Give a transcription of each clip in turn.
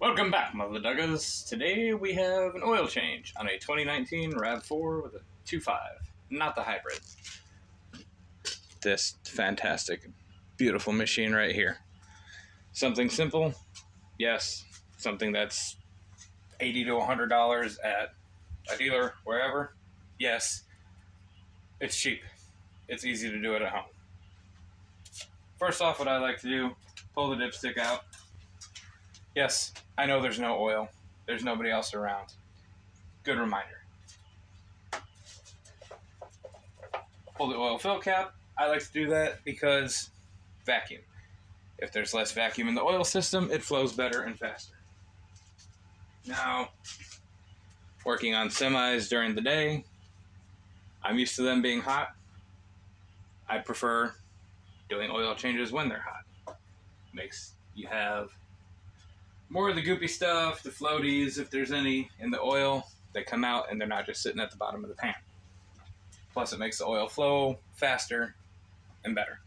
Welcome back, mother duggers. Today we have an oil change on a 2019 Rav4 with a 2.5, not the hybrid. This fantastic, beautiful machine right here. Something simple, yes. Something that's $80 to $100 at a dealer, wherever, yes. It's cheap. It's easy to do it at home. First off, what I like to do, pull the dipstick out. Yes, I know there's no oil. There's nobody else around. Good reminder. Pull the oil fill cap. I like to do that because vacuum. If there's less vacuum in the oil system, it flows better and faster. Now, working on semis during the day, I'm used to them being hot. I prefer doing oil changes when they're hot. Makes you have more of the goopy stuff, the floaties, if there's any in the oil, they come out and they're not just sitting at the bottom of the pan. Plus it makes the oil flow faster and better.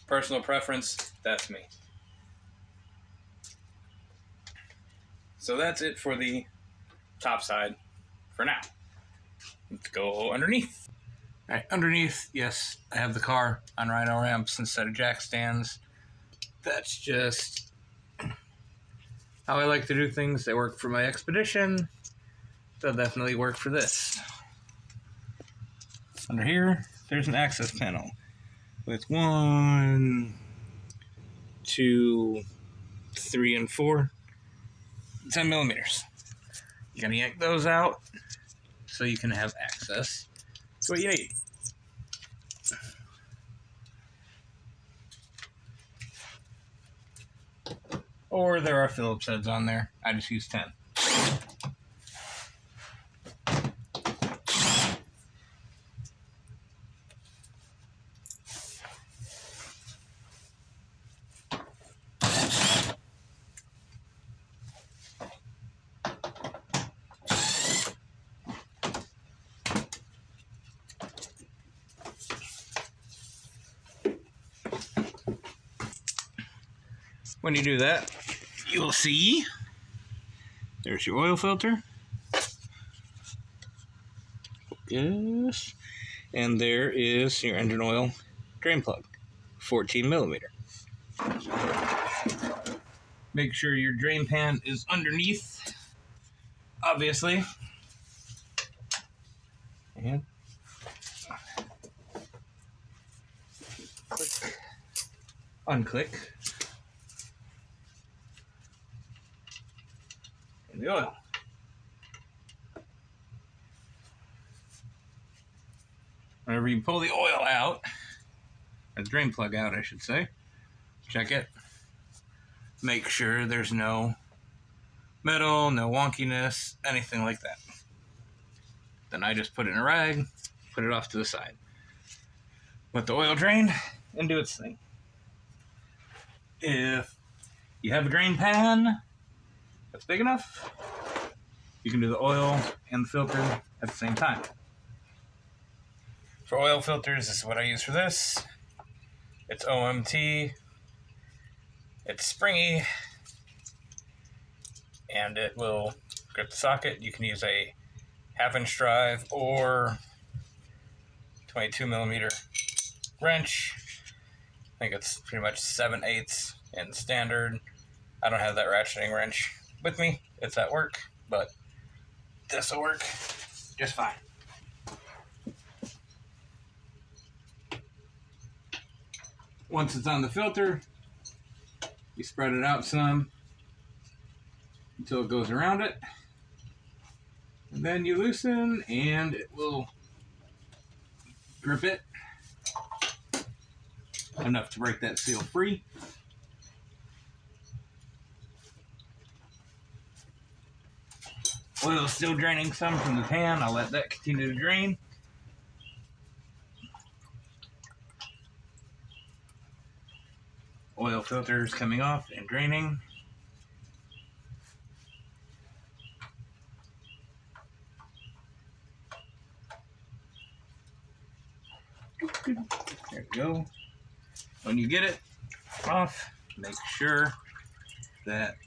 Personal preference, that's me. So that's it for the top side for now. Let's go underneath. All right, underneath, yes, I have the car on rhino ramps instead of jack stands. That's just how I like to do things. They work for my Expedition. They'll definitely work for this. Under here, there's an access panel with 1, 2, 3, and 4, 10 millimeters. You're gonna yank those out so you can have access to what you need. Or there are Phillips heads on there. I just use 10. When you do that, you will see there's your oil filter. Focus. And there is your engine oil drain plug, 14 millimeter. Make sure your drain pan is underneath, obviously. And click, unclick. The oil. Whenever you pull the oil out, or the drain plug out, I should say, check it. Make sure there's no metal, no wonkiness, anything like that. Then I just put it in a rag, put it off to the side. Let the oil drain and do its thing. If you have a drain pan that's big enough, you can do the oil and the filter at the same time. For oil filters, this is what I use for this. It's OMT. It's springy, and it will grip the socket. You can use a 1/2-inch drive or 22 millimeter wrench. I think it's pretty much 7/8 in standard. I don't have that ratcheting wrench with me. It's at work, but this will work just fine. Once it's on the filter, you spread it out some until it goes around it. And then you loosen and it will grip it enough to break that seal free. Oil is still draining some from the pan. I'll let that continue to drain. Oil filter is coming off and draining. There we go. When you get it off, make sure that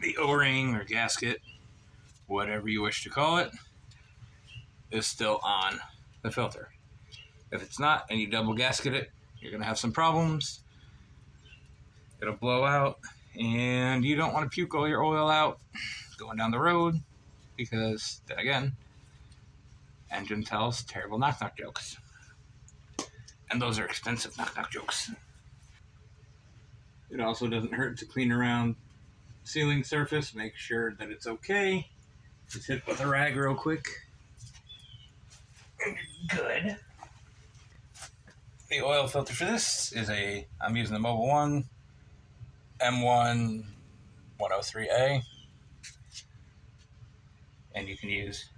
the O-ring or gasket, whatever you wish to call it, is still on the filter. If it's not and you double gasket it, you're going to have some problems. It'll blow out, and you don't want to puke all your oil out going down the road because, then again, engine tells terrible knock-knock jokes. And those are expensive knock-knock jokes. It also doesn't hurt to clean around sealing surface, make sure that it's okay. Just hit it with a rag real quick. And you're good. The oil filter for this is I'm using the Mobil M1-103A. And you can use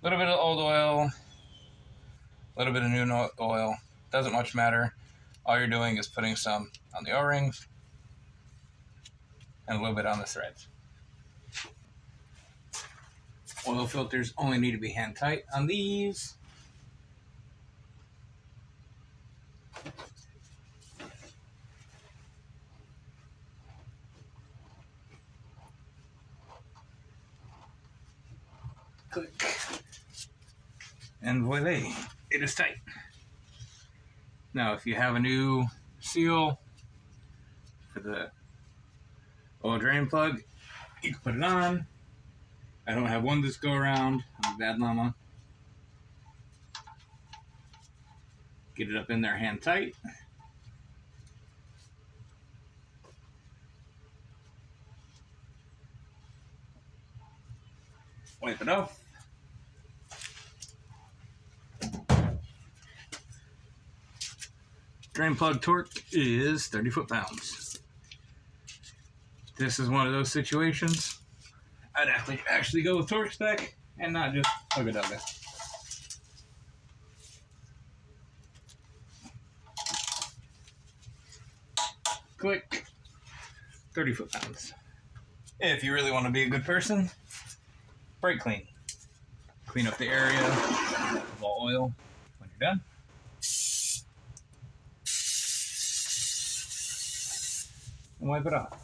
a little bit of old oil, a little bit of new oil. Doesn't much matter. All you're doing is putting some on the O-rings and a little bit on the threads. Oil filters only need to be hand tight on these. Click. And voila, it is tight. Now, if you have a new seal for the oil drain plug, you can put it on. I don't have one this go around. I'm a bad llama. Get it up in there hand tight. Wipe it off. Drain plug torque is 30 foot-pounds. This is one of those situations I'd actually go with torque spec and not just hugga-dugga. Click. 30 foot-pounds. If you really want to be a good person, brake clean. Clean up the area of all oil when you're done. And wipe it off.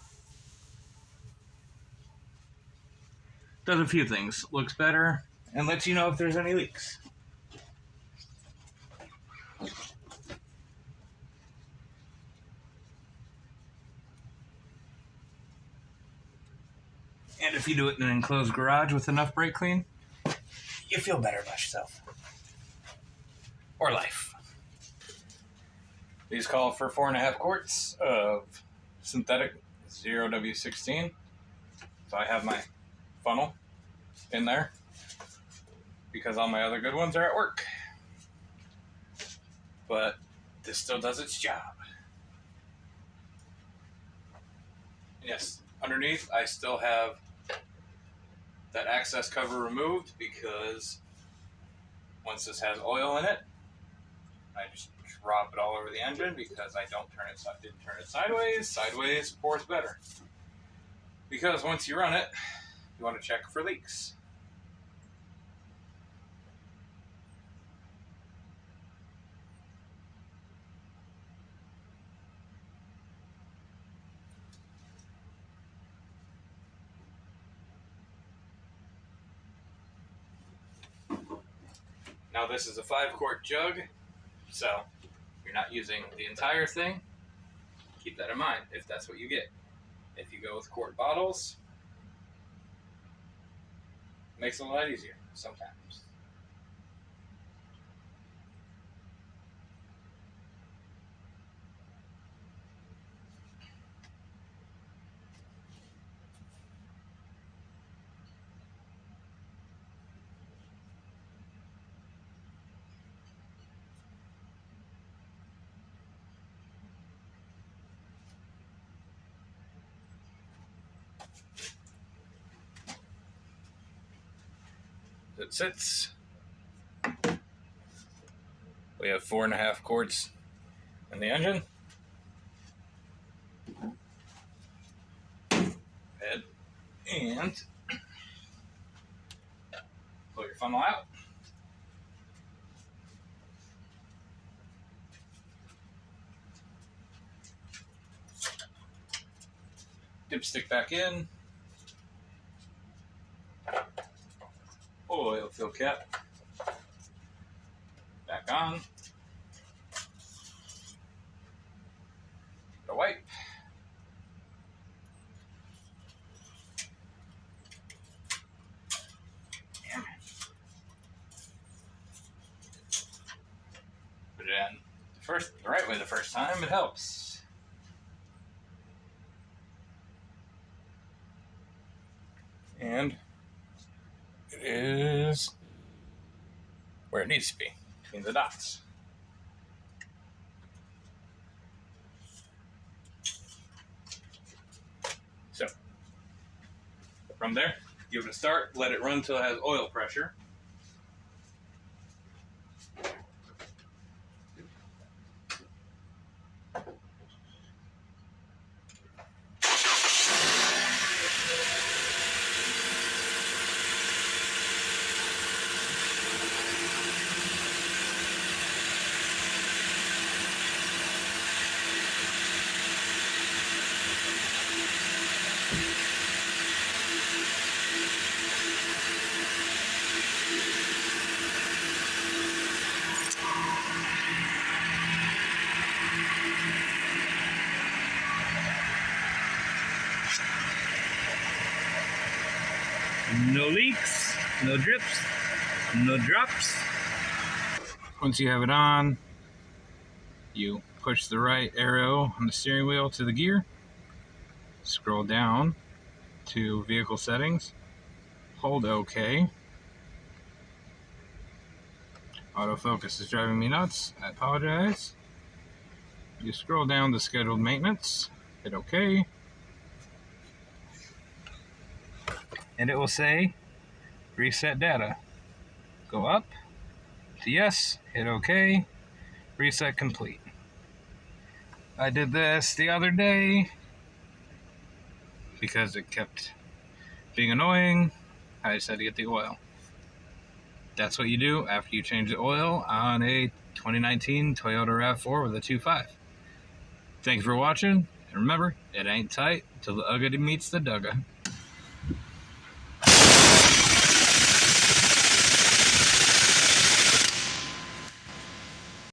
Does a few things. Looks better and lets you know if there's any leaks. And if you do it in an enclosed garage with enough brake clean, you feel better about yourself. Or life. These call for 4.5 quarts of synthetic 0W16. So I have my funnel in there because all my other good ones are at work. But this still does its job. Yes, underneath I still have that access cover removed because once this has oil in it, I just drop it all over the engine because I didn't turn it sideways. Sideways pours better. Because once you run it, you want to check for leaks. Now this is a 5-quart jug, so you're not using the entire thing. Keep that in mind if that's what you get. If you go with quart bottles, it makes it a lot easier sometimes. It sits. We have 4.5 quarts in the engine. Head and pull your funnel out. Dipstick back in. Pull the oil fill cap back on. The wipe. Put it in the right way the first time. It helps. And it is where it needs to be, between the dots. So, from there, give it a start, let it run until it has oil pressure. No leaks, no drips, no drops. Once you have it on, you push the right arrow on the steering wheel to the gear, scroll down to vehicle settings, hold OK. Autofocus is driving me nuts, I apologize. You scroll down to scheduled maintenance, hit OK. And it will say reset data. Go up to yes, hit OK, reset complete. I did this the other day because it kept being annoying. I just had to get the oil. That's what you do after you change the oil on a 2019 Toyota Rav4 with a 2.5. Thank you for watching, and remember, it ain't tight till the ugga meets the dugga.